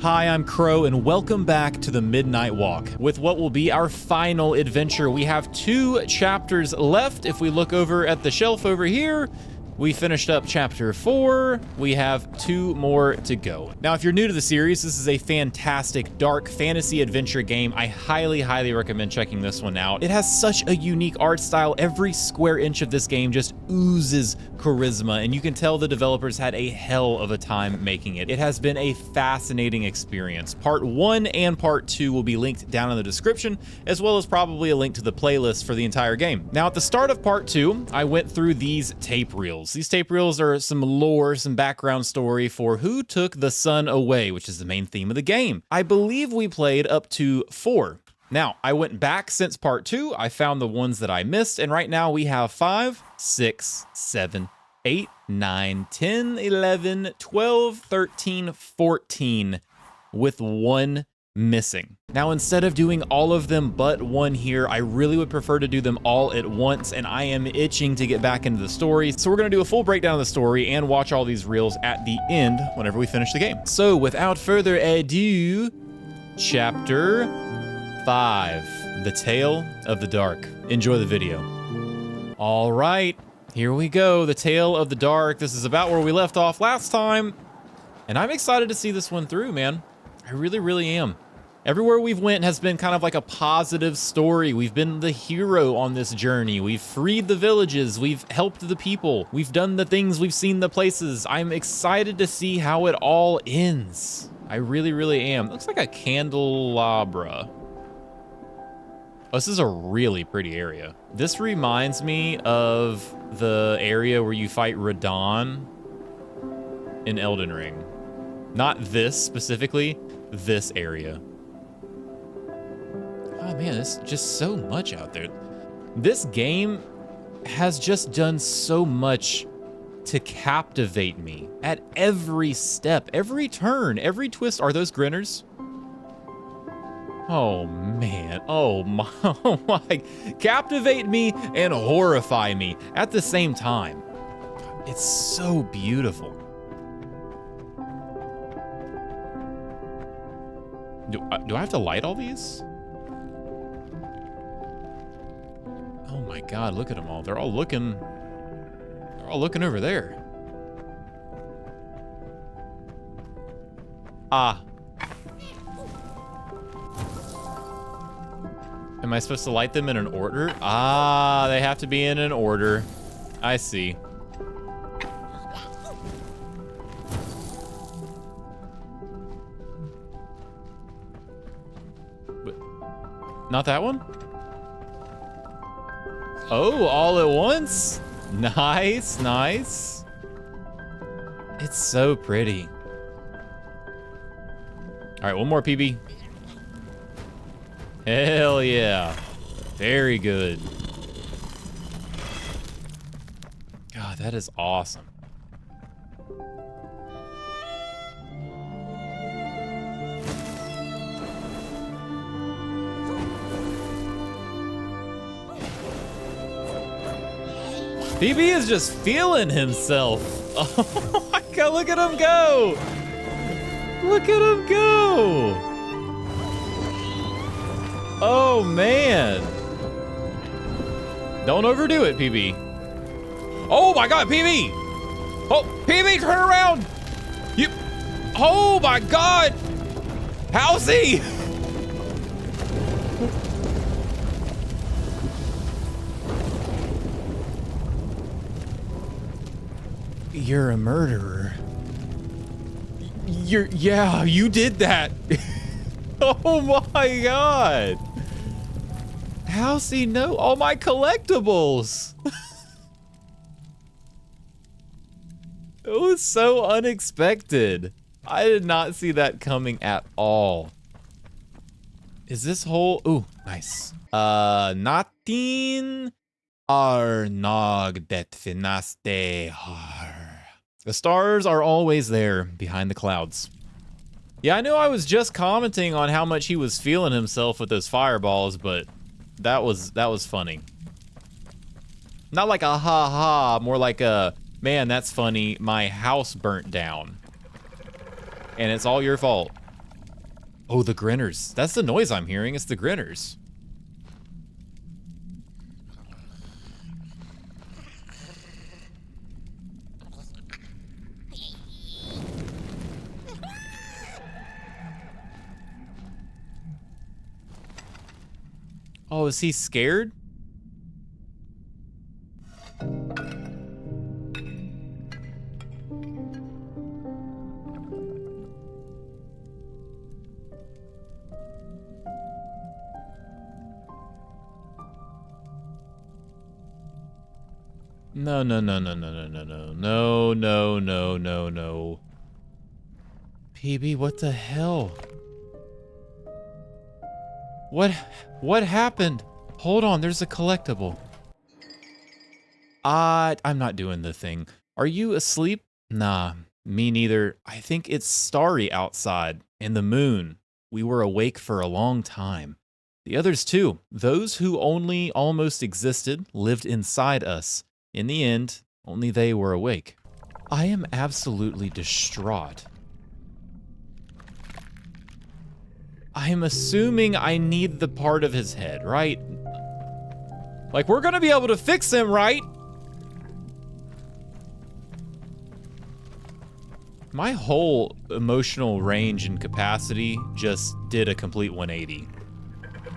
Hi, I'm Qrow, and welcome back to the Midnight Walk with what will be our final adventure. We have 2 chapters left. If we look over at the shelf over here, we finished up chapter 4. We have 2 more to go. Now, if you're new to the series, this is a fantastic dark fantasy adventure game. I highly recommend checking this one out. It has such a unique art style. Every square inch of this game just oozes charisma, and you can tell the developers had a hell of a time making it. It has been a fascinating experience. Part 1 and Part 2 will be linked down in the description, as well as probably a link to the playlist for the entire game. Now, at the start of Part 2, I went through these tape reels. These tape reels are some lore, some background story for who took the sun away, which is the main theme of the game. I believe we played up to 4. Now, I went back since Part 2, I found the ones that I missed, and right now we have 5, 6, 7, 8, 9, 10, 11, 12, 13, 14, with 1 missing. Now, instead of doing all of them but 1 here, I really would prefer to do them all at once, and I am itching to get back into the story. So we're gonna do a full breakdown of the story and watch all these reels at the end whenever we finish the game. So without further ado, Chapter 5, The Tale of the Dark. Enjoy the video. All right, here we go, The Tale of the Dark. This is about where we left off last time, and I'm excited to see this one through, man. I really am. Everywhere we've went has been kind of like a positive story. We've been the hero on this journey. We've freed the villages. We've helped the people. We've done the things. We've seen the places. I'm excited to see how it all ends. I really am. Looks like a candelabra. Oh, this is a really pretty area. This reminds me of the area where you fight Radon in Elden Ring. Not this specifically, this area. Oh man, there's just so much out there. This game has just done so much to captivate me at every step, every turn, every twist. Are those grinners? Oh man, oh my, captivate me and horrify me at the same time. It's so beautiful. Do I have to light all these? Oh my God, look at them all. They're all looking over there. Ah. Am I supposed to light them in an order? Ah, they have to be in an order. I see. But not that one? Oh, all at once? Nice, nice. It's so pretty. All right, one more PB. Hell yeah. Very good. God, that is awesome. PB is just feeling himself. Oh my God, look at him go. Look at him go. Oh man. Don't overdo it, PB. Oh my God, PB. Oh, PB, turn around. You, oh my God. How's he? You're a murderer. Yeah, you did that. Oh my God. How's he know all my collectibles? It was so unexpected. I did not see that coming at all. Is this whole, ooh, nice. Natin Arnog det finaste har. The stars are always there behind the clouds. Yeah, I know I was just commenting on how much he was feeling himself with those fireballs, but that was funny. Not like a ha ha, more like a, man, that's funny, my house burnt down. And it's all your fault. Oh, the grinners. That's the noise I'm hearing. It's the grinners. Oh, is he scared? No, no, no, no, no, no, no, no, no, no, no, no, no. PB, what the hell? What happened? Hold on, there's a collectible. I'm not doing the thing. Are you asleep? Nah, me neither. I think it's starry outside, and the moon. We were awake for a long time. The others too. Those who only almost existed lived inside us. In the end, only they were awake. I am absolutely distraught. I'm assuming I need the part of his head, right? Like, we're gonna be able to fix him, right? My whole emotional range and capacity just did a complete 180.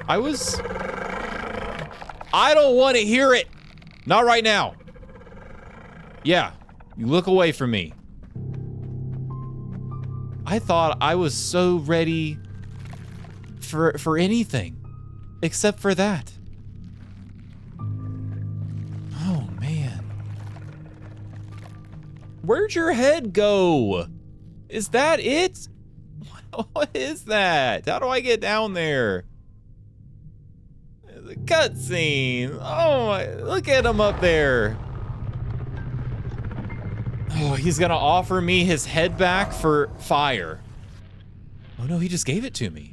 I don't want to hear it. Not right now. Yeah, you look away from me. I thought I was so ready for anything except for that. Oh man. Where'd your head go? Is that it? What is that? How do I get down there? The cutscene. Oh my, look at him up there. Oh, he's gonna offer me his head back for fire. Oh no, he just gave it to me.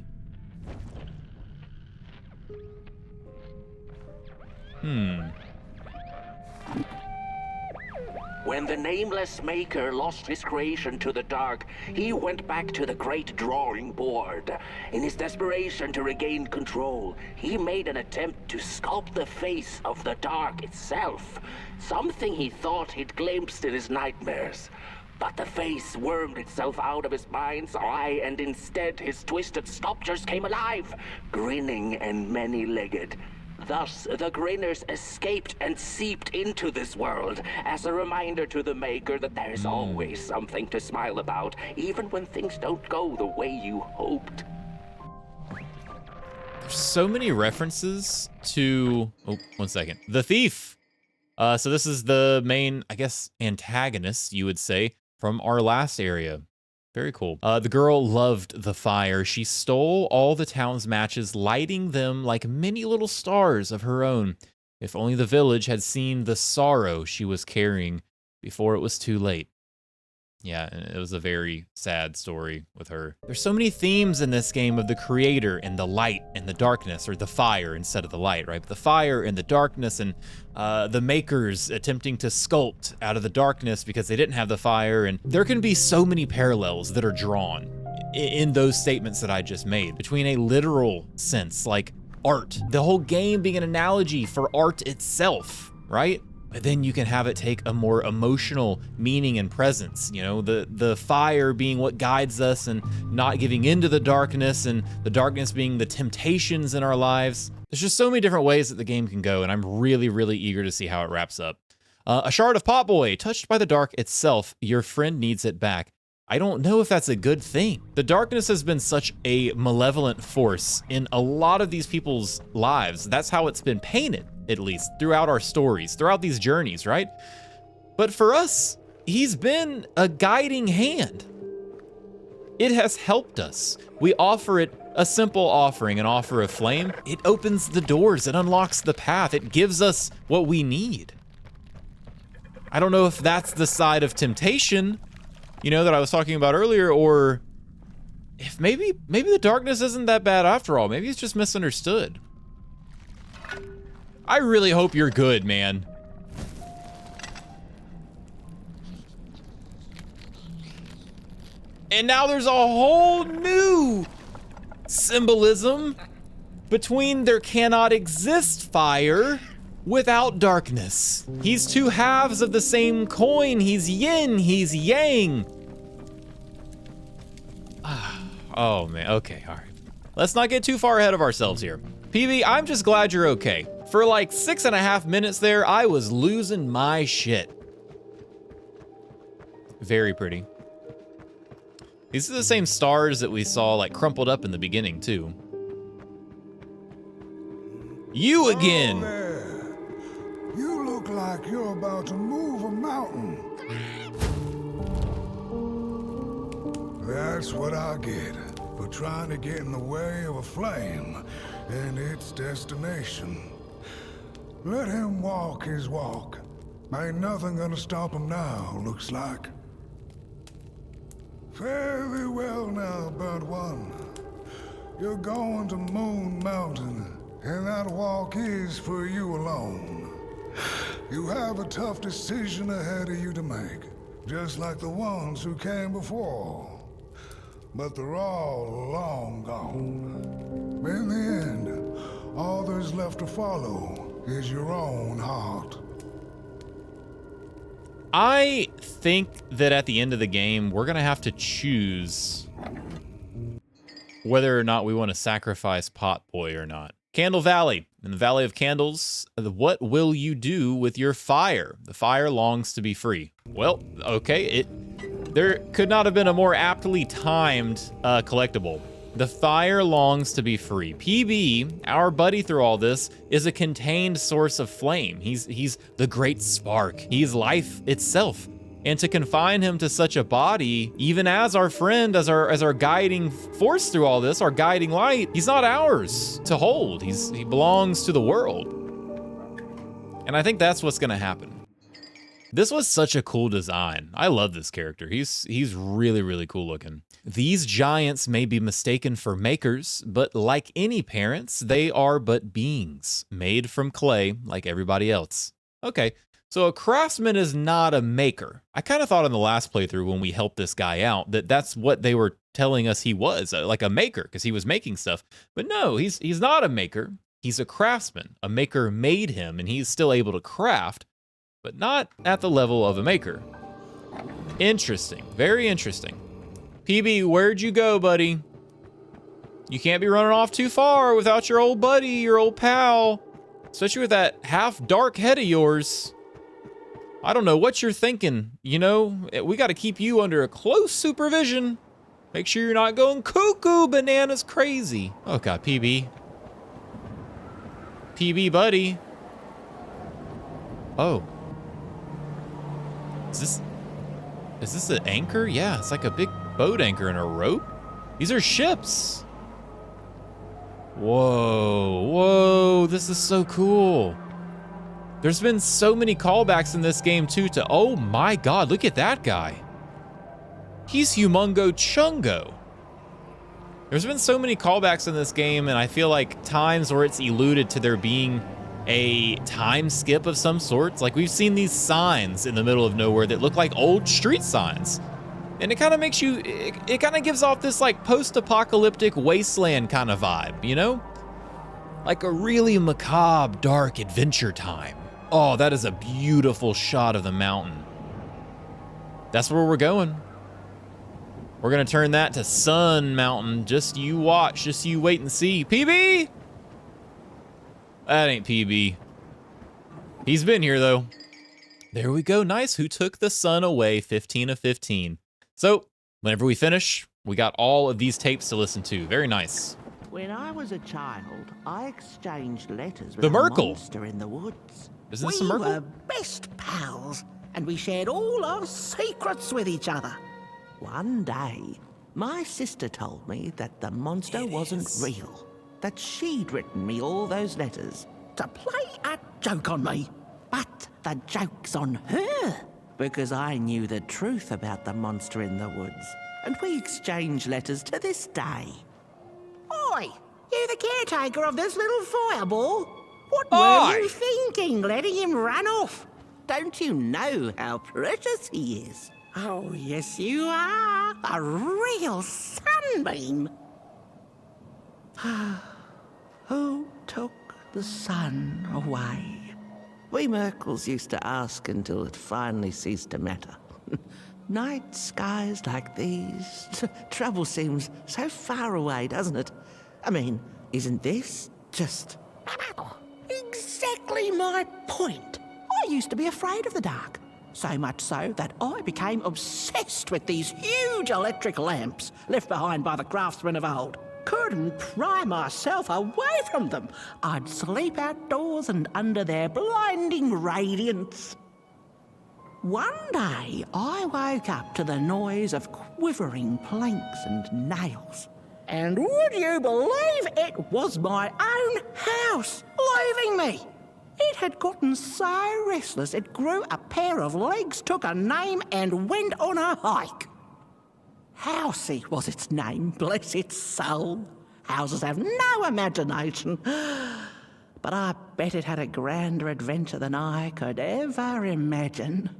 When the nameless maker lost his creation to the dark, he went back to the great drawing board. In his desperation to regain control, he made an attempt to sculpt the face of the dark itself, something he thought he'd glimpsed in his nightmares. But the face wormed itself out of his mind's eye, and instead his twisted sculptures came alive, grinning and many-legged. Thus, the grinners escaped and seeped into this world as a reminder to the maker that there's always something to smile about, even when things don't go the way you hoped. There's so many references to, oh, one second. The Thief. So this is the main, I guess, antagonist, you would say, from our last area. Very cool. The girl loved the fire. She stole all the town's matches, lighting them like many little stars of her own. If only the village had seen the sorrow she was carrying before it was too late. Yeah, it was a very sad story with her. There's so many themes in this game of the creator and the light and the darkness, or the fire instead of the light, right? But the fire and the darkness, and the makers attempting to sculpt out of the darkness because they didn't have the fire. And there can be so many parallels that are drawn in those statements that I just made between a literal sense, like art, the whole game being an analogy for art itself, right? But then you can have it take a more emotional meaning and presence, you know, the fire being what guides us and not giving into the darkness, and the darkness being the temptations in our lives. There's just so many different ways that the game can go, and I'm really, really eager to see how it wraps up. A shard of Potboy, touched by the dark itself, your friend needs it back. I don't know if that's a good thing. The darkness has been such a malevolent force in a lot of these people's lives. That's how it's been painted, at least, throughout our stories, throughout these journeys, right? But for us, he's been a guiding hand. It has helped us. We offer it a simple offering, an offer of flame. It opens the doors, it unlocks the path, it gives us what we need. I don't know if that's the side of temptation, you know, that I was talking about earlier, or if maybe the darkness isn't that bad after all. Maybe it's just misunderstood. I really hope you're good, man. And now there's a whole new symbolism between there cannot exist fire without darkness. He's two halves of the same coin. He's yin, he's yang. Oh man, okay, all right. Let's not get too far ahead of ourselves here. PB, I'm just glad you're okay. For like 6.5 minutes there, I was losing my shit. Very pretty. These are the same stars that we saw like crumpled up in the beginning too. You again. Oh, there. You look like you're about to move a mountain. That's what I get for trying to get in the way of a flame and its destination. Let him walk his walk. Ain't nothing gonna stop him now, looks like. Fare thee well now, burnt one. You're going to Moon Mountain, and that walk is for you alone. You have a tough decision ahead of you to make, just like the ones who came before. But they're all long gone. In the end, all there's left to follow is your own heart. I think that at the end of the game, we're gonna have to choose whether or not we want to sacrifice Potboy or not. Candle Valley. In the Valley of Candles, what will you do with your fire? The fire longs to be free. Well, okay, there could not have been a more aptly timed collectible. The fire longs to be free. PB, our buddy through all this, is a contained source of flame. He's the great spark. He's life itself. And to confine him to such a body, even as our friend, as our guiding force through all this, our guiding light, he's not ours to hold. He belongs to the world. And I think that's what's gonna happen. This was such a cool design. I love this character. He's really, really cool looking. These giants may be mistaken for makers, but like any parents, they are but beings made from clay like everybody else. Okay, so a craftsman is not a maker. I kind of thought in the last playthrough when we helped this guy out that that's what they were telling us he was, like a maker, because he was making stuff. But no, he's not a maker. He's a craftsman. A maker made him, and he's still able to craft, but not at the level of a maker. Interesting, very interesting. PB, where'd you go, buddy? You can't be running off too far without your old buddy, your old pal, especially with that half dark head of yours. I don't know what you're thinking, you know? We gotta keep you under a close supervision. Make sure you're not going cuckoo bananas crazy. Oh God, PB. PB, buddy. Oh. Is this an anchor? Yeah, it's like a big boat anchor and a rope. These are ships. Whoa, this is so cool. There's been so many callbacks in this game too to, oh my God, look at that guy. He's Humongo Chungo. There's been so many callbacks in this game, and I feel like times where it's alluded to there being a time skip of some sorts. Like we've seen these signs in the middle of nowhere that look like old street signs. And it kind of makes you, it kind of gives off this like post-apocalyptic wasteland kind of vibe, you know? Like a really macabre, dark adventure time. Oh, that is a beautiful shot of the mountain. That's where we're going. We're gonna turn that to Sun Mountain. Just you watch, just you wait and see. PB? That ain't PB. He's been here though. There we go, nice. Who took the sun away? 15 of 15. So, whenever we finish, we got all of these tapes to listen to. Very nice. When I was a child, I exchanged letters with The a Merkle. monster in the woods. Isn't this a We Merkle? were best pals, and we shared all our secrets with each other. One day, my sister told me that the monster wasn't real, that she'd written me all those letters to play a joke on me. But the joke's on her, because I knew the truth about the monster in the woods, and we exchange letters to this day. Oi, you the caretaker of this little fireball? What were you thinking, letting him run off? Don't you know how precious he is? Oh, yes you are. A real sunbeam. Who took the sun away? We Merkles used to ask until it finally ceased to matter. Night skies like these, trouble seems so far away, doesn't it? I mean, isn't this just exactly my point? I used to be afraid of the dark. So much so that I became obsessed with these huge electric lamps left behind by the craftsmen of old. Couldn't pry myself away from them. I'd sleep outdoors and under their blinding radiance. One day, I woke up to the noise of quivering planks and nails. And would you believe it was my own house leaving me? It had gotten so restless it grew a pair of legs, took a name, and went on a hike. Housey was its name, bless its soul. Houses have no imagination. But I bet it had a grander adventure than I could ever imagine.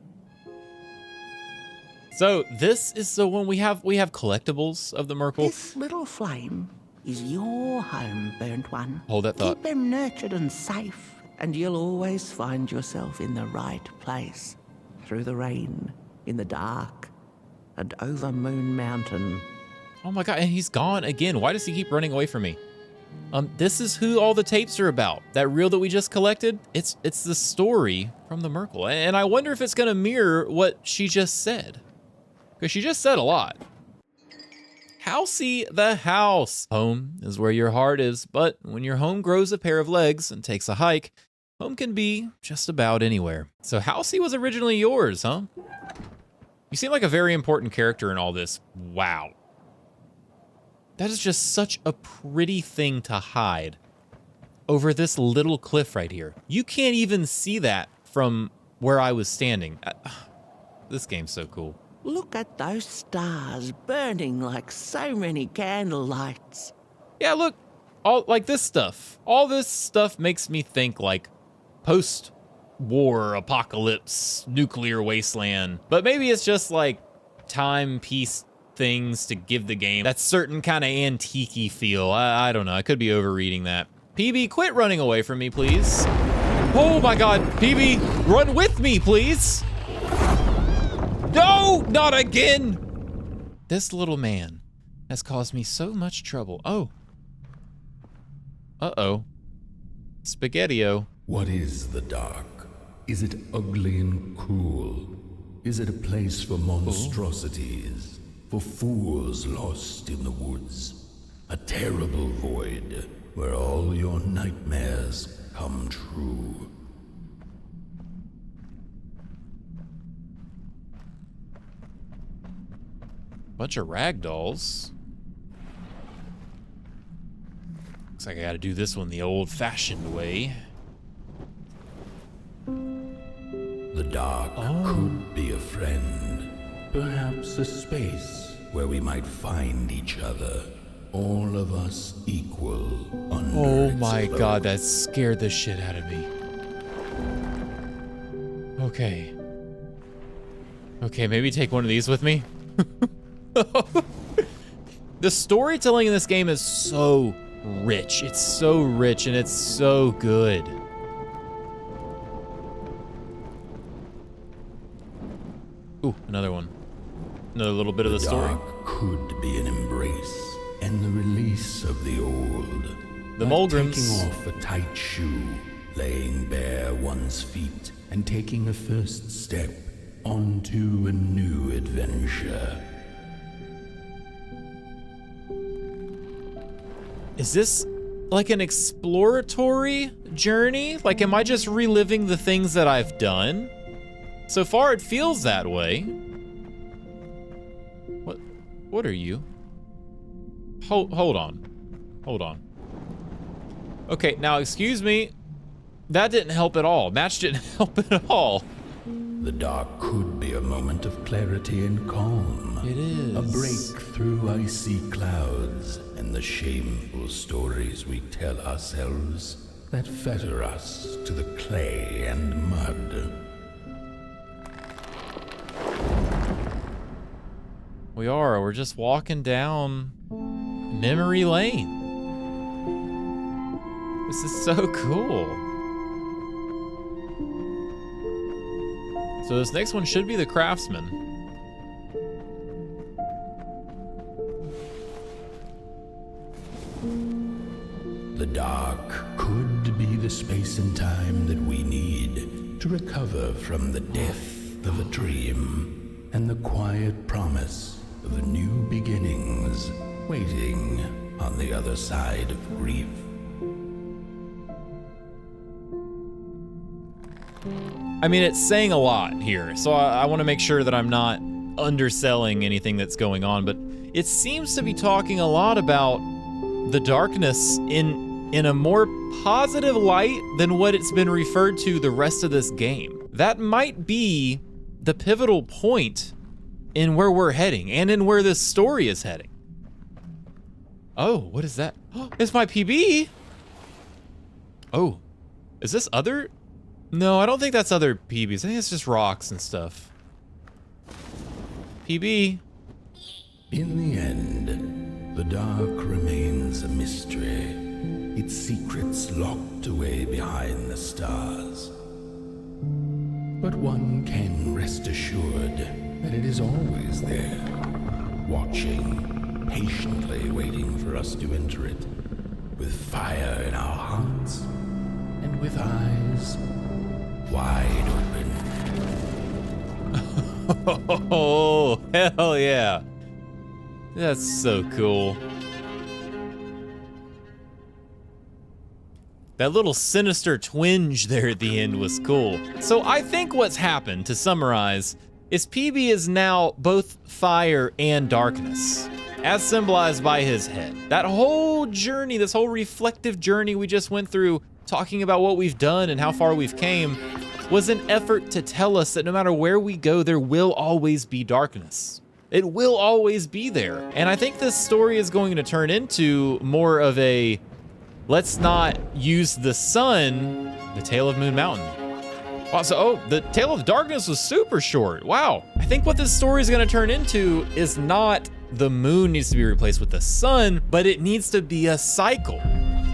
So this is the one we have collectibles of the Merkle. This little flame is your home, burnt one. Hold that thought. Keep them nurtured and safe, and you'll always find yourself in the right place. Through the rain, in the dark, and over Moon Mountain. Oh my god, and he's gone again. Why does he keep running away from me? This is who all the tapes are about. That reel that we just collected, it's the story from the Merkle. And I wonder if it's gonna mirror what she just said. Because she just said a lot. Housey the house. Home is where your heart is, but when your home grows a pair of legs and takes a hike, home can be just about anywhere. So Housey was originally yours, huh? You seem like a very important character in all this. Wow. That is just such a pretty thing to hide over this little cliff right here. You can't even see that from where I was standing. This game's so cool. Look at those stars burning like so many candle lights. Yeah, look, all like this stuff. All this stuff makes me think like post-war apocalypse, nuclear wasteland. But maybe it's just like timepiece things to give the game that certain kind of antique-y feel. I don't know. I could be overreading that. PB, quit running away from me, please. Oh my god, PB, run with me, please. No, not again! This little man has caused me so much trouble. Oh. Uh-oh. Spaghetti-o. What is the dark? Is it ugly and cruel? Is it a place for monstrosities? For fools lost in the woods? A terrible void where all your nightmares come true? Bunch of ragdolls. Looks like I gotta do this one the old-fashioned way. The dark could be a friend. Perhaps a space where we might find each other. All of us equal under Oh its my cloak. god, that scared the shit out of me. Okay. Okay, maybe take one of these with me. The storytelling in this game is so rich. It's so rich and it's so good. Ooh, another one. Another little bit of the story. Dark could be an embrace and the release of the old. The Like Mulgrims. taking off a tight shoe, laying bare one's feet, and taking a first step onto a new adventure. Is this like an exploratory journey? Like, am I just reliving the things that I've done? So far, it feels that way. What are you? Hold on. Hold on. Okay, now excuse me. That didn't help at all. Match didn't help at all. The dark could be a moment of clarity and calm. It is. A break through icy clouds and the shameful stories we tell ourselves that fetter us to the clay and mud. We're just walking down memory lane. This is so cool. So this next one should be the craftsman. The dark could be the space and time that we need to recover from the death of a dream and the quiet promise of new beginnings waiting on the other side of grief. I mean, it's saying a lot here, so I want to make sure that I'm not underselling anything that's going on, but it seems to be talking a lot about the darkness in a more positive light than what it's been referred to the rest of this game. That might be the pivotal point in where we're heading and in where this story is heading. Oh, what is that? Oh, it's my PB. Oh, is this other? No, I don't think that's other PBs. I think it's just rocks and stuff. PB. In the end, the dark remains a mystery, its secrets locked away behind the stars. But one can rest assured that it is always there, watching, patiently waiting for us to enter it, with fire in our hearts and with eyes wide open. Oh, hell yeah. That's so cool. That little sinister twinge there at the end was cool. So I think what's happened, to summarize, is PB is now both fire and darkness, as symbolized by his head. That whole journey, this whole reflective journey we just went through, talking about what we've done and how far we've came, was an effort to tell us that no matter where we go, there will always be darkness. It will always be there. And I think this story is going to turn into more of a, let's not use the sun, the Tale of Moon Mountain. Wow, so, the Tale of Darkness was super short. Wow. I think what this story is going to turn into is not the moon needs to be replaced with the sun, but it needs to be a cycle.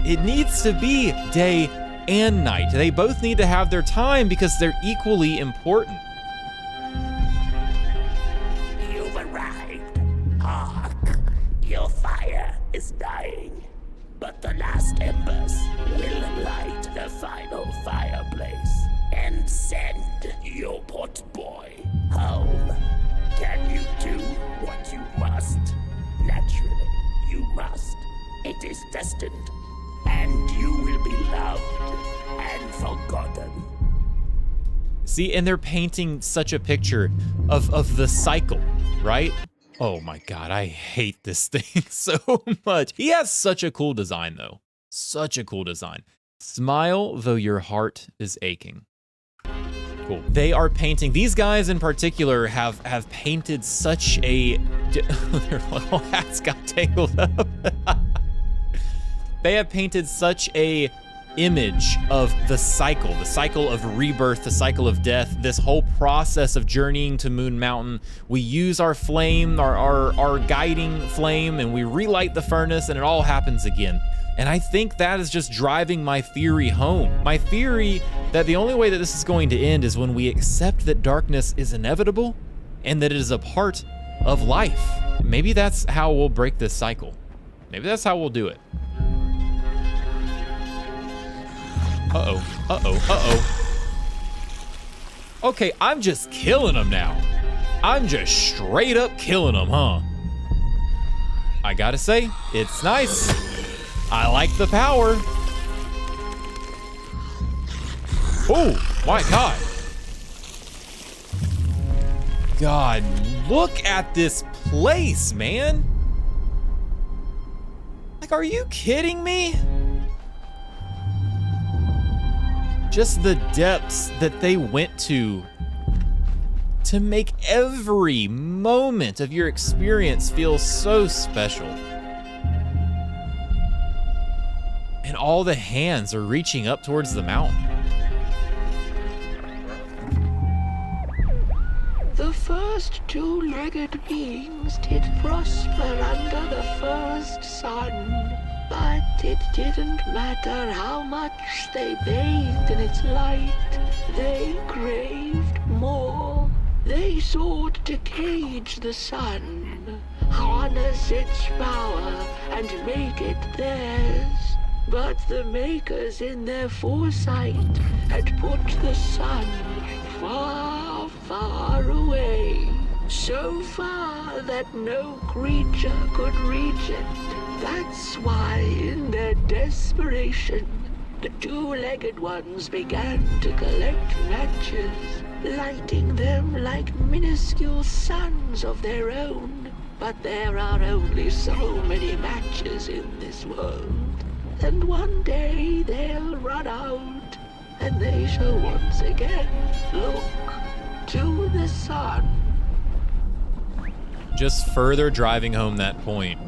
It needs to be day and night. They both need to have their time because they're equally important. You've arrived. Hark, your fire is dying, but the last embers will light the final fireplace and send your Potboy home. Can you do what you must? Naturally, you must. It is destined, and you will be loved and forgotten. See, and they're painting such a picture of the cycle, right? Oh my God, I hate this thing so much. He has such a cool design though. Such a cool design. Smile though your heart is aching. Cool. They are painting, these guys in particular have painted such a, their little hats got tangled up. They have painted such a image of the cycle of rebirth, the cycle of death, this whole process of journeying to Moon Mountain. We use our flame, our guiding flame, and we relight the furnace, and it all happens again. And I think that is just driving my theory home. My theory that the only way that this is going to end is when we accept that darkness is inevitable and that it is a part of life. Maybe that's how we'll break this cycle. Maybe that's how we'll do it. Okay, I'm just killing them now. I'm just straight up killing them, huh? I gotta say, it's nice. I like the power. Oh, my God. God, look at this place, man. Like, are you kidding me? Just the depths that they went to make every moment of your experience feel so special. And all the hands are reaching up towards the mountain. The first two-legged beings did prosper under the first sun, but But it didn't matter how much they bathed in its light. They craved more. They sought to cage the sun, harness its power, and make it theirs. But the makers in their foresight had put the sun far, far away. So far that no creature could reach it. That's why, in their desperation, the two-legged ones began to collect matches, lighting them like minuscule suns of their own. But there are only so many matches in this world. And one day they'll run out, and they shall once again look to the sun. Just further driving home that point,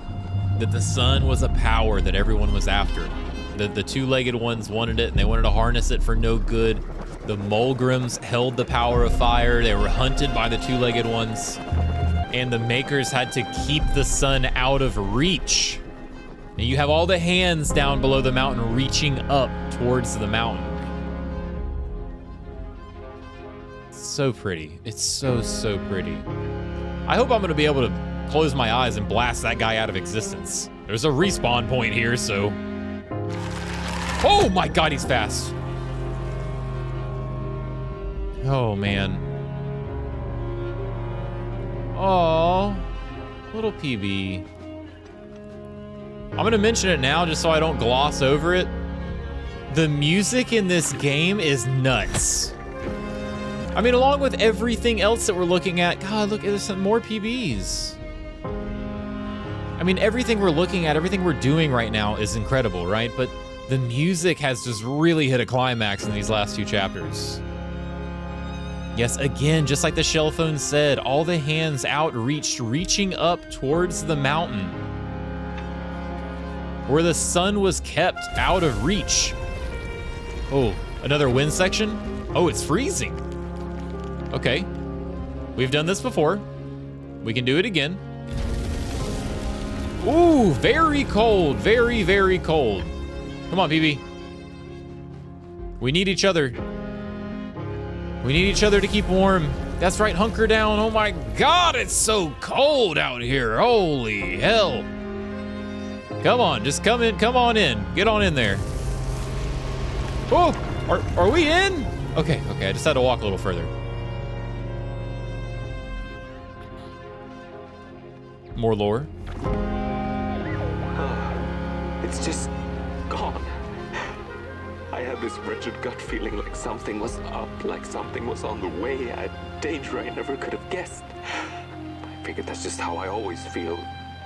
that the sun was a power that everyone was after. The two-legged ones wanted it, and they wanted to harness it for no good. The Mulgrims held the power of fire. They were hunted by the two-legged ones. And the makers had to keep the sun out of reach. And you have all the hands down below the mountain reaching up towards the mountain. It's so pretty. It's so, so pretty. I hope I'm going to be able to close my eyes and blast that guy out of existence. There's a respawn point here, so... Oh my god, he's fast. Oh, man. Oh, little PB. I'm gonna mention it now just so I don't gloss over it. The music in this game is nuts. I mean, along with everything else that we're looking at, God, look, there's some more PBs. I mean, everything we're looking at, everything we're doing right now is incredible, right? But the music has just really hit a climax in these last two chapters. Yes, again, just like the shell phone said, all the hands outreached, reaching up towards the mountain, where the sun was kept out of reach. Oh, another wind section? Oh, it's freezing. Okay, we've done this before. We can do it again. Ooh, very cold, very, very cold. Come on, BB. We need each other. We need each other to keep warm. That's right, hunker down. Oh my God, it's so cold out here. Holy hell. Come on, just come in, come on in. Get on in there. Oh, are we in? Okay, I just had to walk a little further. More lore. It's just gone. I had this wretched gut feeling like something was up, like something was on the way, a danger I never could have guessed. I figured that's just how I always feel,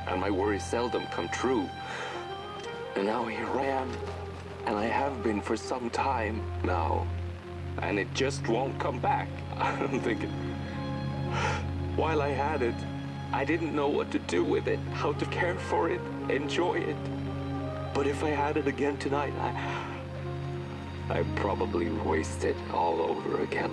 and my worries seldom come true. And now here I am, and I have been for some time now, and it just won't come back. I'm thinking, while I had it, I didn't know what to do with it, how to care for it, enjoy it. But if I had it again tonight, I'd probably waste it all over again.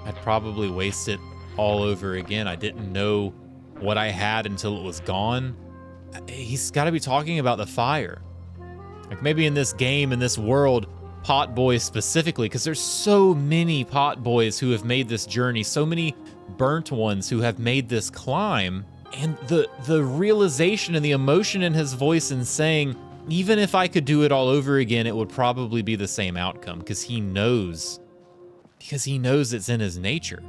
I'd probably waste it all over again. I didn't know what I had until it was gone. He's got to be talking about the fire. Like maybe in this game, in this world, Potboy specifically, because there's so many Potboys who have made this journey, so many burnt ones who have made this climb, and the realization and the emotion in his voice in saying, even if I could do it all over again, it would probably be the same outcome, because he knows it's in his nature.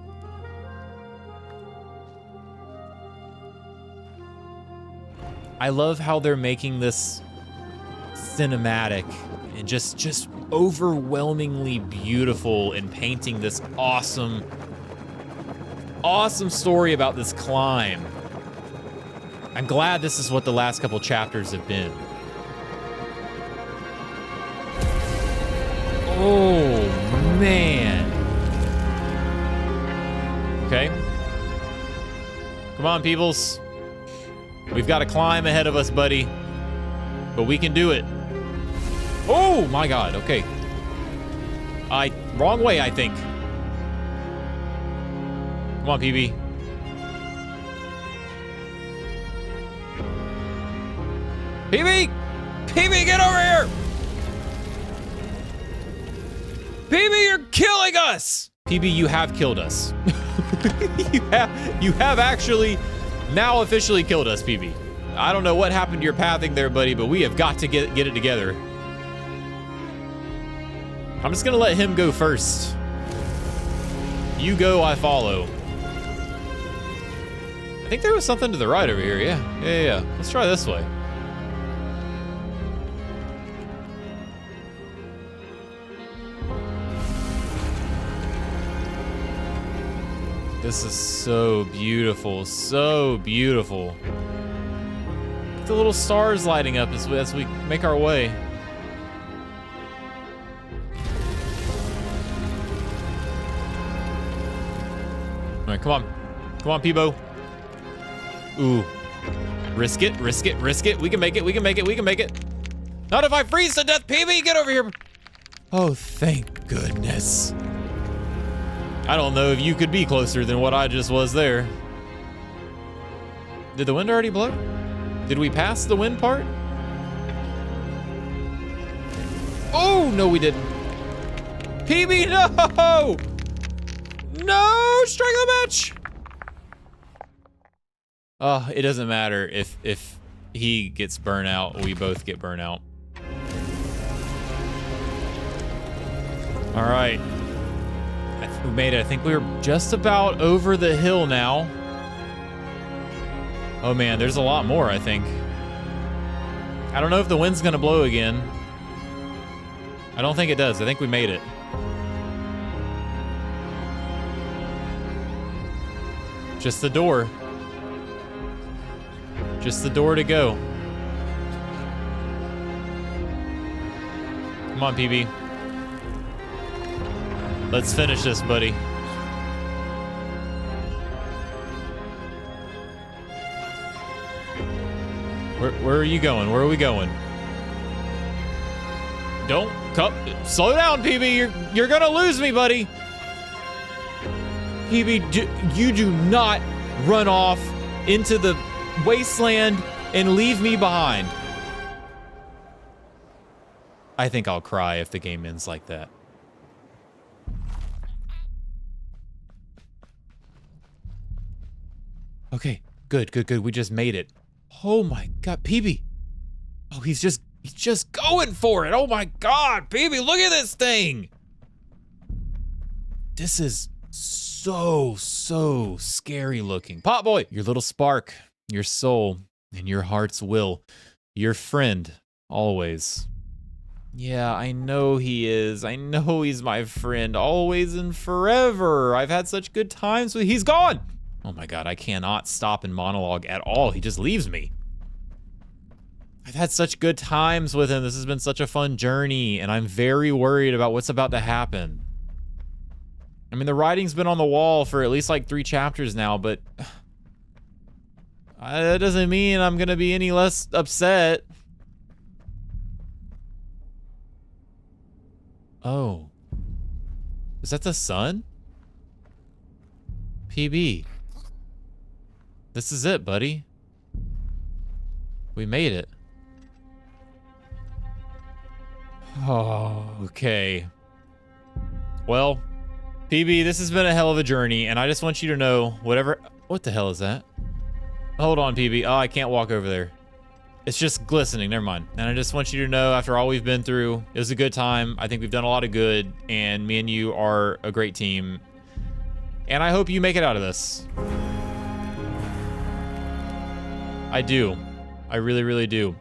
I love how they're making this cinematic and just overwhelmingly beautiful and painting this awesome story about this climb. I'm glad this is what the last couple chapters have been. Oh, man. Okay. Come on, peoples. We've got a climb ahead of us, buddy. But we can do it. Oh, my God. Okay. Wrong way, I think. Come on, PB. PB! PB, get over here! PB, you're killing us! PB, you have killed us. you have actually now officially killed us, PB. I don't know what happened to your pathing there, buddy, but we have got to get it together. I'm just gonna let him go first. You go, I follow. I think there was something to the right over here. Yeah. Let's try this way. This is so beautiful, so beautiful. The little stars lighting up as we make our way. All right, come on, Peebo. Ooh, risk it. We can make it. Not if I freeze to death, PB, get over here. Oh, thank goodness. I don't know if you could be closer than what I just was there. Did the wind already blow? Did we pass the wind part? Oh, no, we didn't. PB, no! No, strike the match! It doesn't matter if he gets burnt out, we both get burnt out. All right. We made it. I think we were just about over the hill now. Oh man, there's a lot more, I think. I don't know if the wind's gonna blow again. I don't think it does. I think we made it. Just the door. Just the door to go. Come on, PB. Let's finish this, buddy. Where are you going? Where are we going? Don't come. Slow down, PB. You're gonna lose me, buddy. PB, you do not run off into the wasteland and leave me behind. I think I'll cry if the game ends like that. Okay, good. We just made it. Oh my God, PB. Oh, he's just going for it. Oh my God, PB, look at this thing. This is so scary looking. Potboy, your little spark, your soul, and your heart's will. Your friend, always. Yeah, I know he is. I know he's my friend, always and forever. I've had such good times with. He's gone. Oh my God, I cannot stop and monologue at all. He just leaves me. I've had such good times with him. This has been such a fun journey, and I'm very worried about what's about to happen. I mean, the writing's been on the wall for at least like 3 chapters now, but that doesn't mean I'm gonna be any less upset. Oh. Is that the sun? PB. This is it, buddy. We made it. Oh, okay. Well, PB, this has been a hell of a journey, and I just want you to know, whatever... What the hell is that? Hold on, PB. Oh, I can't walk over there. It's just glistening. Never mind. And I just want you to know, after all we've been through, it was a good time. I think we've done a lot of good, and me and you are a great team. And I hope you make it out of this. I do. I really do.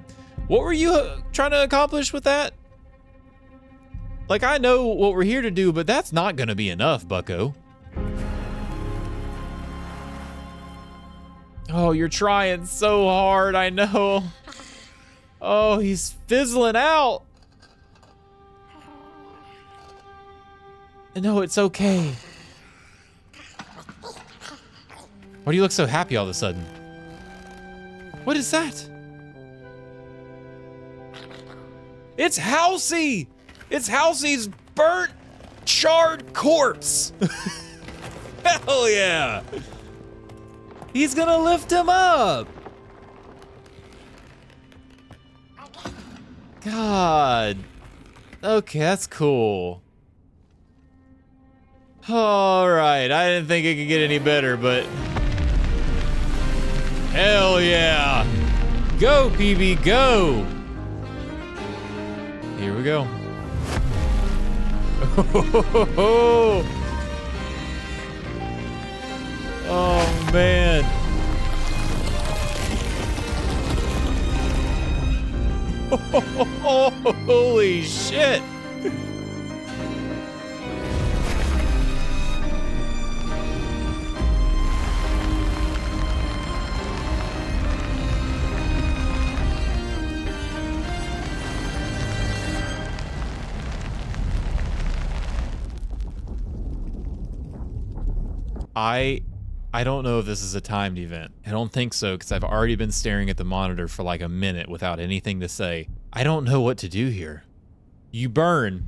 What were you trying to accomplish with that? Like, I know what we're here to do, but that's not gonna be enough, bucko. Oh, you're trying so hard, I know. Oh, he's fizzling out. No, it's okay. Why do you look so happy all of a sudden? What is that? It's Halsey! It's Halsey's burnt, charred corpse! Hell yeah! He's gonna lift him up! God. Okay, that's cool. All right, I didn't think it could get any better, but hell yeah. Go, PB, go. Here we go. Oh, man. Holy shit. I don't know if this is a timed event. I don't think so, because I've already been staring at the monitor for like a minute without anything to say. I don't know what to do here. You burn.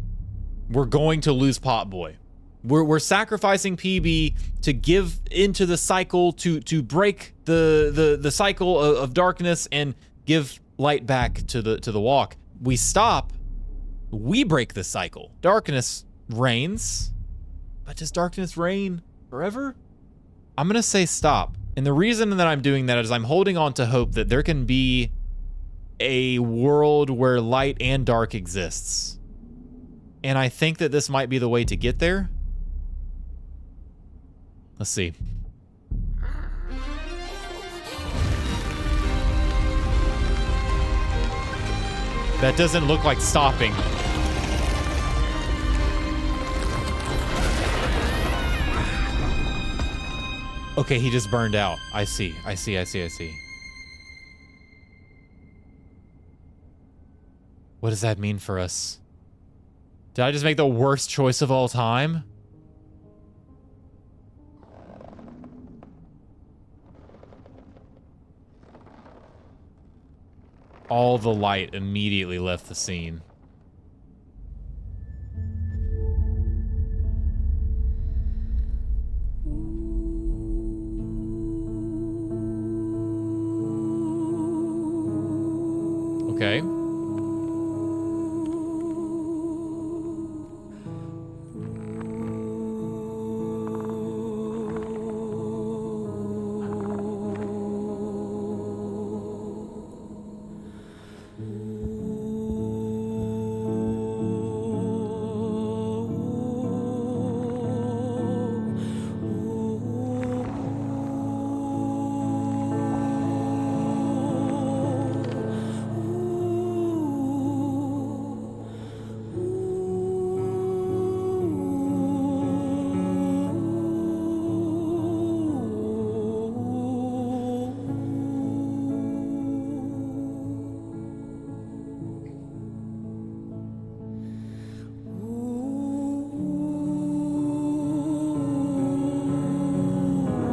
We're going to lose Potboy. We're sacrificing PB to give into the cycle, to break the cycle of darkness and give light back to the walk. We stop. We break the cycle. Darkness reigns. But does darkness reign forever? I'm gonna say stop. And the reason that I'm doing that is I'm holding on to hope that there can be a world where light and dark exists. And I think that this might be the way to get there. Let's see. That doesn't look like stopping. Okay, he just burned out. I see. What does that mean for us? Did I just make the worst choice of all time? All the light immediately left the scene. Okay.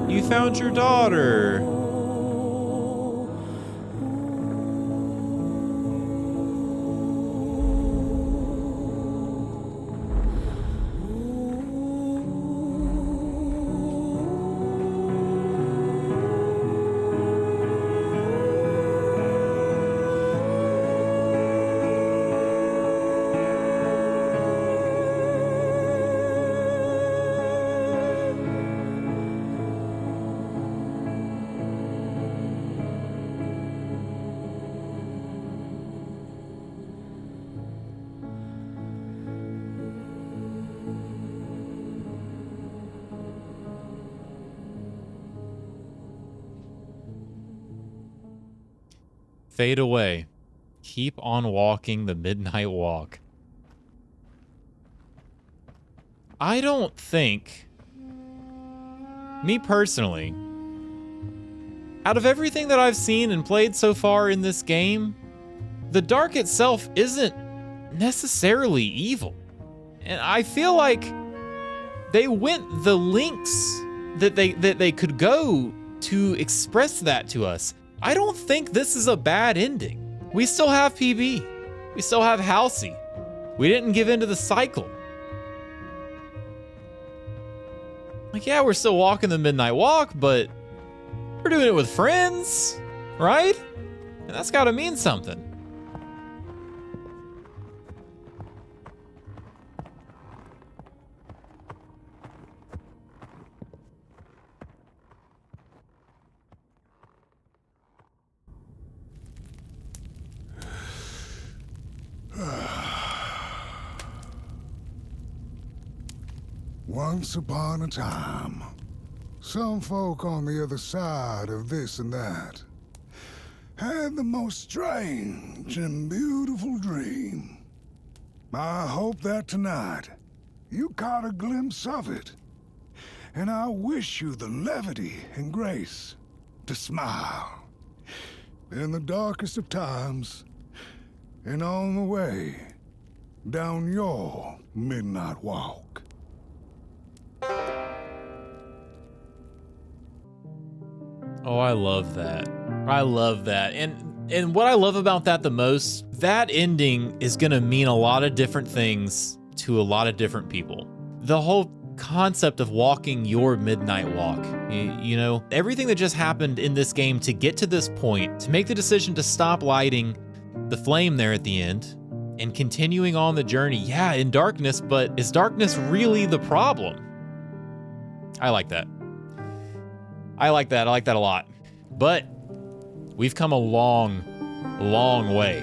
You found your daughter. Fade away. Keep on walking the midnight walk. I don't think, me personally, out of everything that I've seen and played so far in this game, the dark itself isn't necessarily evil. And I feel like they went the lengths that they could go to express that to us. I don't think this is a bad ending. We still have PB. We still have Halsey. We didn't give into the cycle. Like, yeah, we're still walking the midnight walk, but we're doing it with friends, right? And that's gotta mean something. Once upon a time, some folk on the other side of this and that had the most strange and beautiful dream. I hope that tonight you caught a glimpse of it, and I wish you the levity and grace to smile in the darkest of times and on the way down your midnight walk. Oh, I love that. I love that. And what I love about that the most, that ending is going to mean a lot of different things to a lot of different people. The whole concept of walking your midnight walk, you know, everything that just happened in this game to get to this point, to make the decision to stop lighting the flame there at the end and continuing on the journey. Yeah, in darkness, but is darkness really the problem? I like that. I like that a lot. But we've come a long, long way,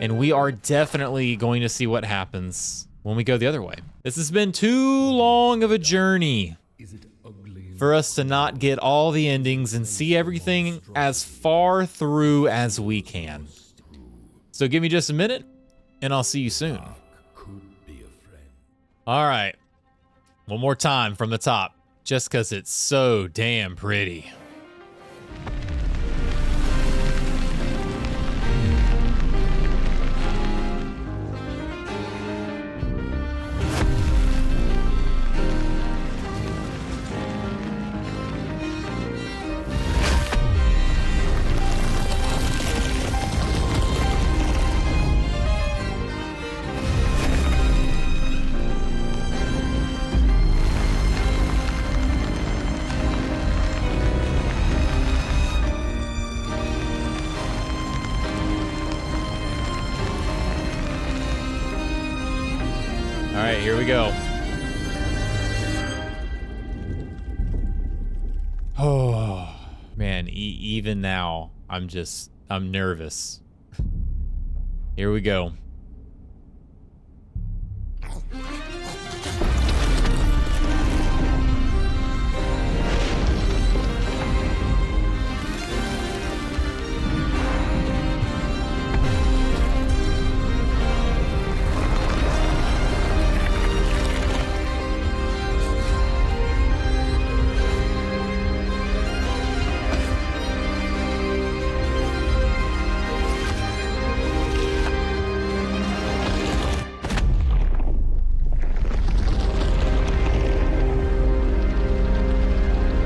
and we are definitely going to see what happens when we go the other way. This has been too long of a journey for us to not get all the endings and see everything as far through as we can. So give me just a minute, and I'll see you soon. All right, one more time from the top, just because it's so damn pretty. All right, here we go. Oh, man, even now, I'm nervous. Here we go.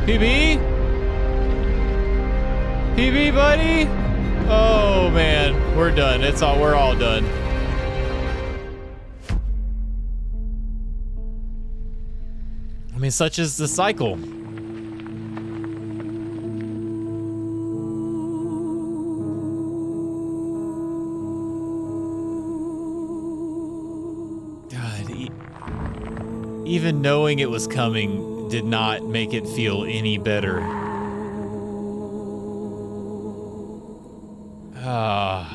PB? PB, buddy? Oh man, we're done. We're all done. I mean, such is the cycle. God, even knowing it was coming did not make it feel any better. Ah.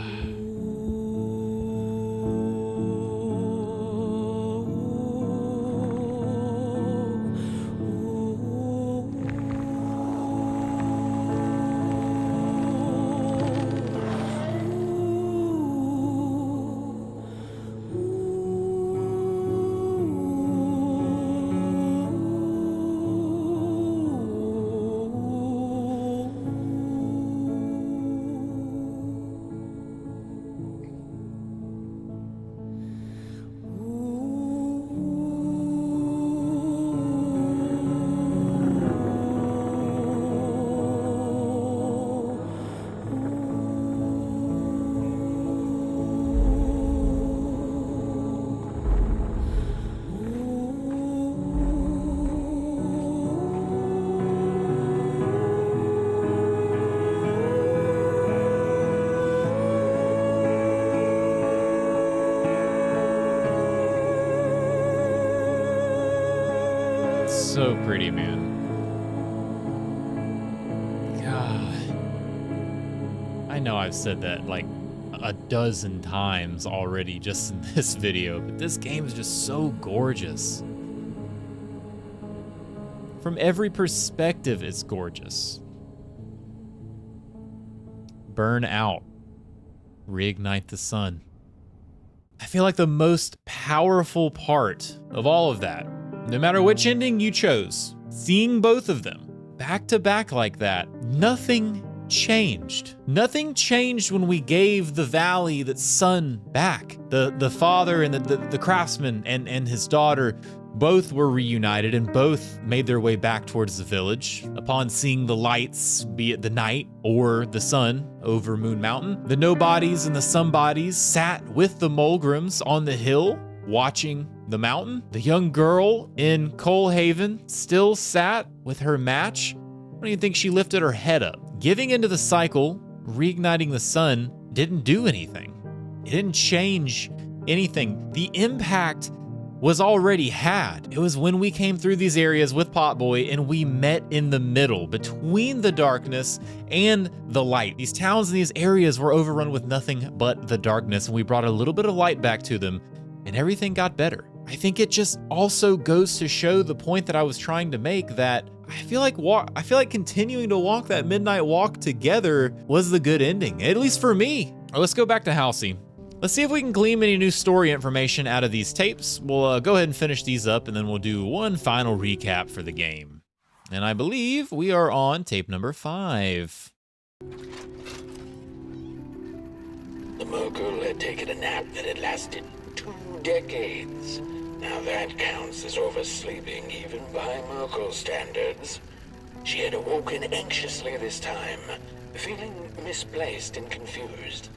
So pretty, man. God. I know I've said that like a dozen times already just in this video, but this game is just so gorgeous. From every perspective, it's gorgeous. Burn out. Reignite the sun. I feel like the most powerful part of all of that, no matter which ending you chose, seeing both of them back to back like that, nothing changed. Nothing changed when we gave the valley that son back. The father and the craftsman and his daughter both were reunited and both made their way back towards the village upon seeing the lights, be it the night or the sun over Moon Mountain. The nobodies and the somebodies sat with the Mulgrims on the hill watching the mountain. The young girl in Coalhaven still sat with her match. I don't even think she lifted her head up. Giving into the cycle, reigniting the sun, didn't do anything. It didn't change anything. The impact was already had. It was when we came through these areas with Potboy and we met in the middle between the darkness and the light. These towns and these areas were overrun with nothing but the darkness, and we brought a little bit of light back to them and everything got better. I think it just also goes to show the point that I was trying to make, that I feel like continuing to walk that midnight walk together was the good ending, at least for me. Let's go back to Halsey. Let's see if we can glean any new story information out of these tapes. We'll go ahead and finish these up, and then we'll do one final recap for the game. And I believe we are on tape number 5. The Merkle had taken a nap that had lasted 2 decades. Now that counts as oversleeping, even by Merkle standards. She had awoken anxiously this time, feeling misplaced and confused.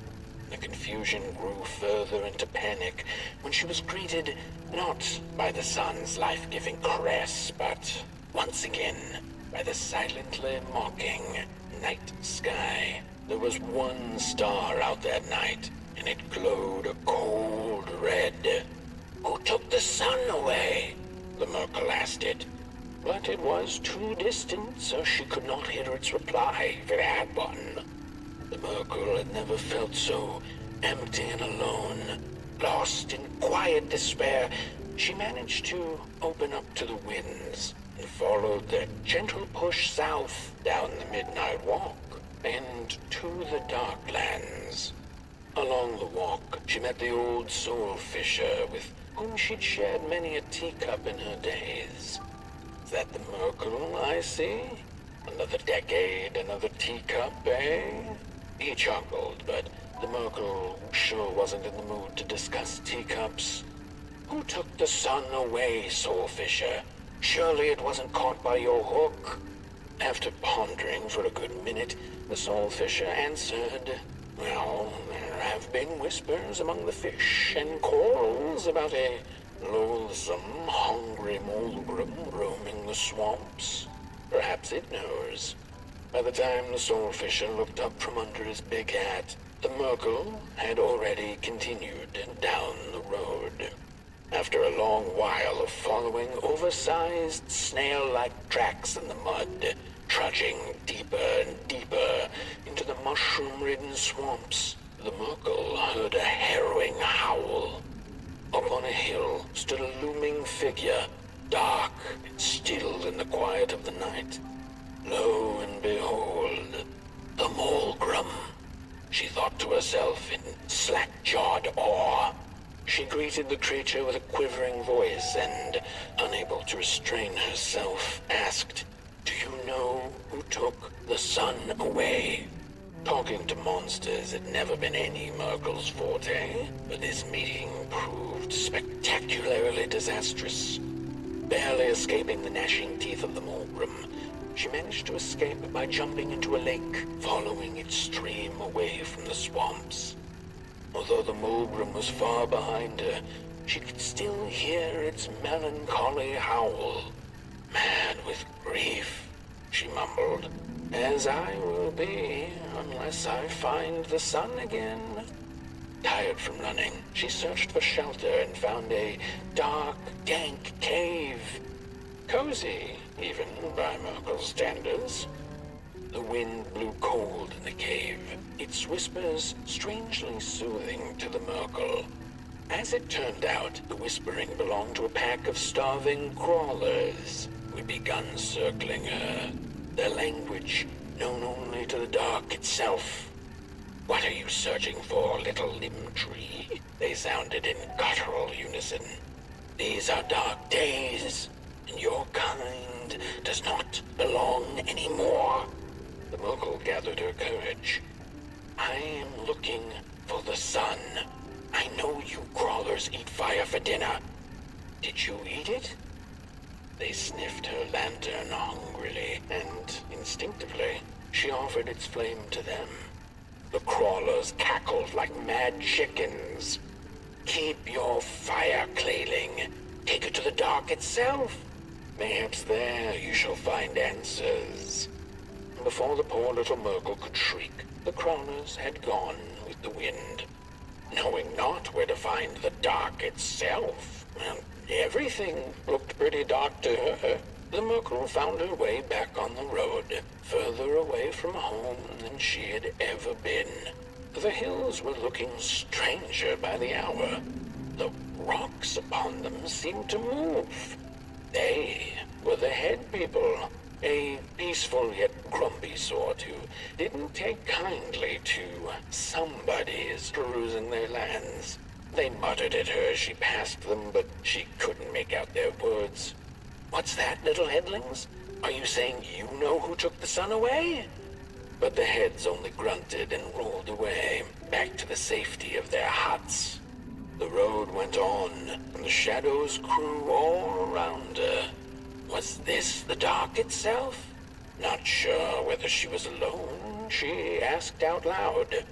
The confusion grew further into panic when she was greeted not by the sun's life-giving caress, but once again by the silently mocking night sky. There was one star out that night, and it glowed a cold red. Who took the sun away? The Merkle asked it, but it was too distant, so she could not hear its reply if it had one. The Merkle had never felt so empty and alone. Lost in quiet despair, she managed to open up to the winds and followed their gentle push south down the midnight walk and to the Darklands. Along the walk, she met the old soul fisher with whom she'd shared many a teacup in her days. Is that the Merkle I see? Another decade, another teacup, eh? He chuckled, but the Merkle sure wasn't in the mood to discuss teacups. Who took the sun away, soul fisher? Surely it wasn't caught by your hook. After pondering for a good minute, the soul fisher answered, well, there have been whispers among the fish and corals about a loathsome, hungry Mulgrim roaming the swamps. Perhaps it knows. By the time the soul fisher looked up from under his big hat, the Merkle had already continued down the road. After a long while of following oversized snail-like tracks in the mud, trudging deeper and deeper into the mushroom-ridden swamps, the Merkle heard a harrowing howl. Up on a hill stood a looming figure, dark and still in the quiet of the night. Lo and behold, the Mulgrim. She thought to herself in slack-jawed awe. She greeted the creature with a quivering voice and, unable to restrain herself, asked, "Do you know who took the sun away?" Talking to monsters had never been any Merkle's forte, but this meeting proved spectacularly disastrous. Barely escaping the gnashing teeth of the Mulgrim, she managed to escape by jumping into a lake, following its stream away from the swamps. Although the Mulgrim was far behind her, she could still hear its melancholy howl. Mad with grief, she mumbled, as I will be unless I find the sun again. Tired from running, she searched for shelter and found a dark, dank cave. Cozy, even by Merkle's standards. The wind blew cold in the cave, its whispers strangely soothing to the Merkle. As it turned out, the whispering belonged to a pack of starving crawlers, we begun circling her. Their language, known only to the dark itself. What are you searching for, little limb tree? They sounded in guttural unison. These are dark days, and your kind does not belong anymore. The Mogul gathered her courage. I am looking for the sun. I know you crawlers eat fire for dinner. Did you eat it? They sniffed her lantern hungrily, and instinctively, she offered its flame to them. The crawlers cackled like mad chickens. Keep your fire, Clayling. Take it to the dark itself. Mayhaps there you shall find answers. Before the poor little Merkle could shriek, the crawlers had gone with the wind. Knowing not where to find the dark itself, everything looked pretty dark to her. The Merkle found her way back on the road, further away from home than she had ever been. The hills were looking stranger by the hour. The rocks upon them seemed to move. They were the head people, a peaceful yet grumpy sort who didn't take kindly to somebody's perusing their lands. They muttered at her as she passed them, but she couldn't make out their words. What's that, little headlings? Are you saying you know who took the sun away? But the heads only grunted and rolled away, back to the safety of their huts. The road went on, and the shadows grew all around her. Was this the dark itself? Not sure whether she was alone, she asked out loud,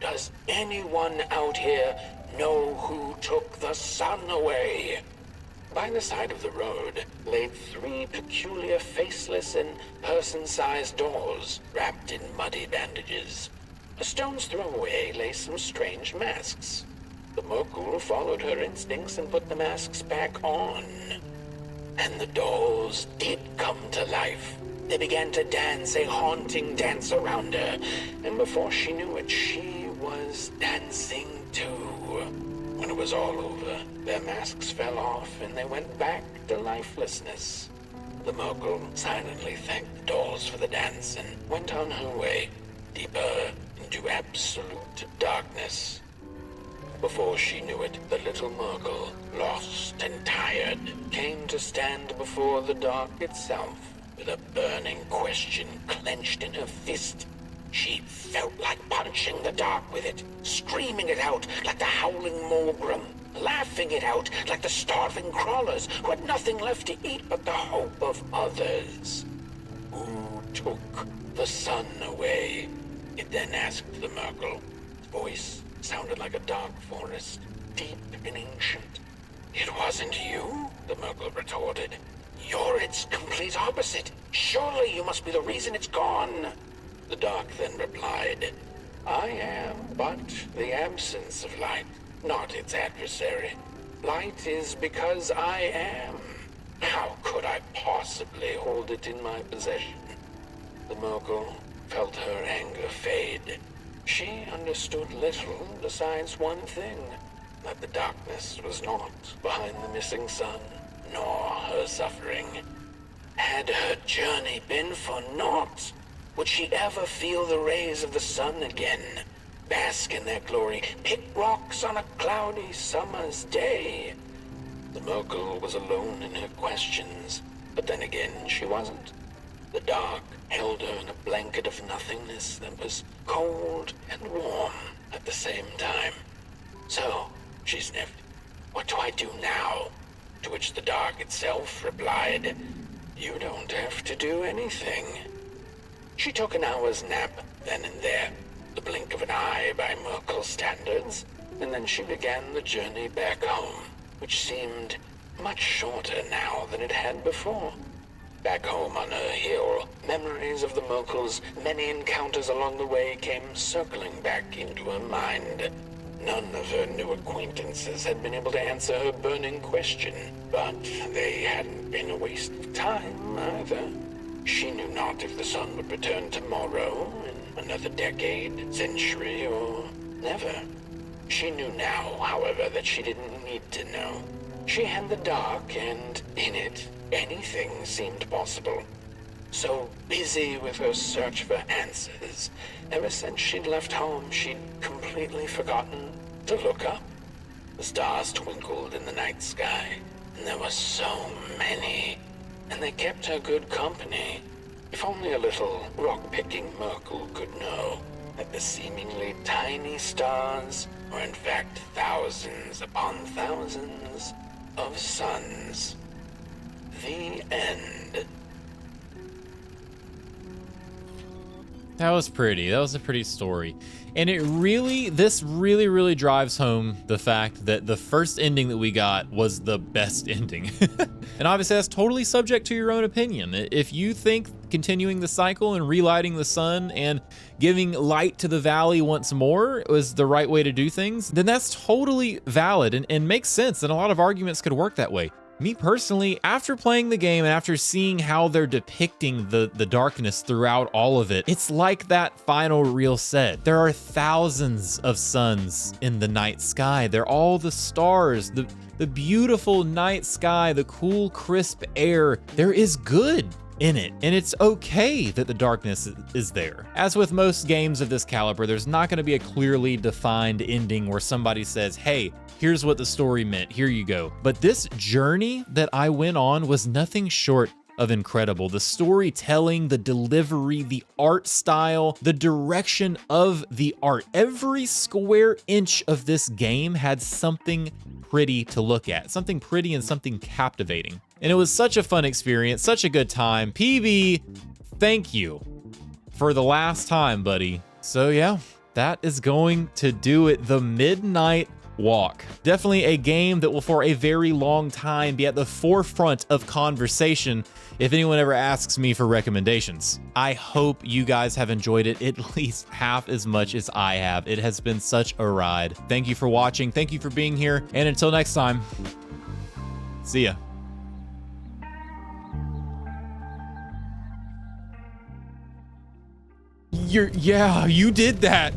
"Does anyone out here know who took the sun away?" By the side of the road lay 3 peculiar faceless and person-sized dolls, wrapped in muddy bandages. A stone's throw away lay some strange masks. The Merkle followed her instincts and put the masks back on. And the dolls did come to life. They began to dance a haunting dance around her, and before she knew it, she was dancing too. When it was all over, their masks fell off and they went back to lifelessness. The Merkle silently thanked the dolls for the dance and went on her way, deeper into absolute darkness. Before she knew it, the little Merkle, lost and tired, came to stand before the dark itself, with a burning question clenched in her fist. She felt like punching the dark with it, screaming it out like the howling Morgrim, laughing it out like the starving crawlers who had nothing left to eat but the hope of others. Who took the sun away? It then asked the Merkle. Its voice sounded like a dark forest, deep and ancient. It wasn't you, the Merkle retorted. You're its complete opposite. Surely you must be the reason it's gone. The dark then replied, I am but the absence of light, not its adversary. Light is because I am. How could I possibly hold it in my possession? The Merkle felt her anger fade. She understood little besides one thing, that the darkness was not behind the missing sun, nor her suffering. Had her journey been for naught? Would she ever feel the rays of the sun again? Bask in their glory, pick rocks on a cloudy summer's day? The Merkle was alone in her questions, but then again she wasn't. The dark held her in a blanket of nothingness that was cold and warm at the same time. So, she sniffed, what do I do now? To which the dark itself replied, you don't have to do anything. She took an hour's nap then and there, the blink of an eye by Merkle standards, and then she began the journey back home, which seemed much shorter now than it had before. Back home on her hill, memories of the Merkle's many encounters along the way came circling back into her mind. None of her new acquaintances had been able to answer her burning question, but they hadn't been a waste of time either. She knew not if the sun would return tomorrow, in another decade, century, or never. She knew now, however, that she didn't need to know. She had the dark, and in it, anything seemed possible. So busy with her search for answers, ever since she'd left home, she'd completely forgotten to look up. The stars twinkled in the night sky, and there were so many, and they kept her good company. If only a little rock-picking Merkel could know that the seemingly tiny stars were in fact thousands upon thousands of suns. The end. That was pretty. That was a pretty story. And this really drives home the fact that the first ending that we got was the best ending. And obviously that's totally subject to your own opinion. If you think continuing the cycle and relighting the sun and giving light to the valley once more was the right way to do things, then that's totally valid and makes sense. And a lot of arguments could work that way. Me personally, after playing the game and after seeing how they're depicting the darkness throughout all of it, it's like that final reel said. There are thousands of suns in the night sky. They're all the stars, the beautiful night sky, the cool, crisp air. There is good in it, and it's okay that the darkness is there. As with most games of this caliber, there's not going to be a clearly defined ending where somebody says, hey, here's what the story meant, here you go. But this journey that I went on was nothing short of incredible. The storytelling, the delivery, the art style, the direction of the art. Every square inch of this game had something pretty to look at, something pretty and something captivating. And it was such a fun experience, such a good time. PB, thank you for the last time, buddy. So yeah, that is going to do it. The Midnight Walk. Definitely a game that will for a very long time be at the forefront of conversation if anyone ever asks me for recommendations. I hope you guys have enjoyed it at least half as much as I have. It has been such a ride. Thank you for watching. Thank you for being here. And until next time, see ya. Yeah, you did that.